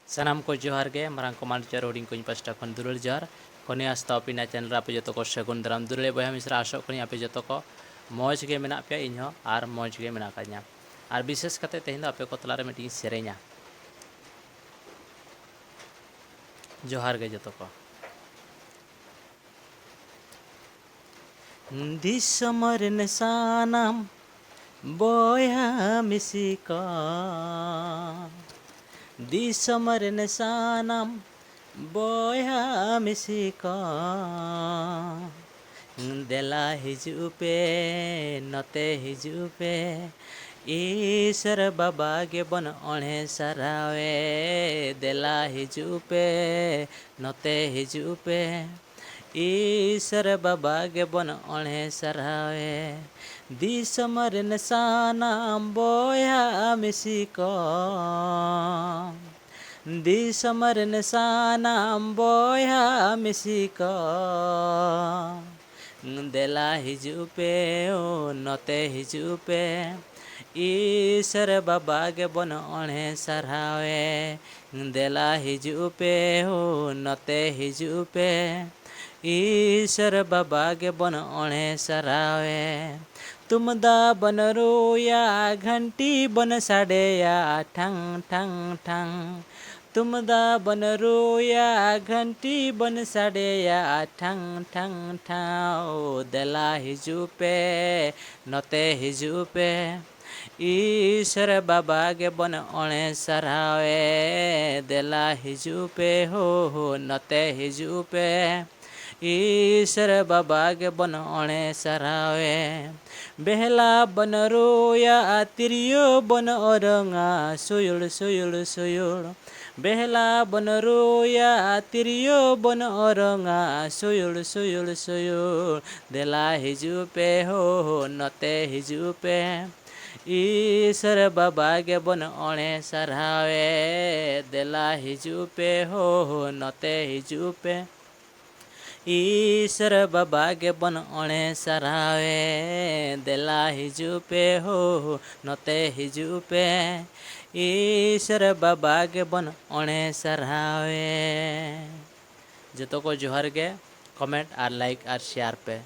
सनाम को जोहार गे मारांग कमांड जर हुडिंग को पास्टा खन दुरुल जहर खने आस्ता अपिना चैनल आपे जतो को सगुन दाराम दुरुले बया मिश्रा आशो खनि आपे जतो को मौज गे मेना पे इन्हो आर मौज गे मेना कान्या आर विशेष कते तेहिं दो आपे को तलारे मिटी सेरेन्या जोहार गे जतो को दिसमर नसानाम बोया मिसिका दिसमर नसानाम बोया मिसिका देला हिजू पे नते हिजू पे ईश्वर बाबा गे बन ओणे सरावे देला हिजू पे नते हिजू पे ईश्वर बाबा गे बन ओणे सरावे दिसमर नसानाम बोया मिसिको दिसमर नसानाम बोया मिसिको देला हिजू पे ओ नते हिजू पे ईश्वर बाबा गे बन ओणे सरावे देला हिजू पे हो नते हिजू पे ईश्वर बाबा गे बन ओणे सरावे तुम दा बन रोया घंटी बन साडेया ठंग ठंग ठंग तुम दा बन रोया घंटी बन साडेया ठंग ठंग ठंग देला हिजू पे नते हिजू पे ईश्वर बाबा गे बन ओणे सरावे देला हिजू पे हो नते हिजू पे ईश्वर बाबा गे बन ओणे सरावे बेहला बन रोया तिरियो बन ओरंगा सुयुड़ सुयुड़ सुयुड़ बेहला बन रोया तिरियो बन ओरंगा सुयुड़ सुयुड़ सुयुड़ देला हिजू पे हो नते हिजू पे ईश्वर बाबा गे बन ओणे सरावे देला हिजू पे हो नते हिजू पे ईश्वर बाबा गे बन ओणे सरावे देला हिजू पे हो नते हिजू पे ईश्वर बाबा गे बन ओणे सरावे जतो को जोहार गे कमेंट और लाइक और शेयर पे।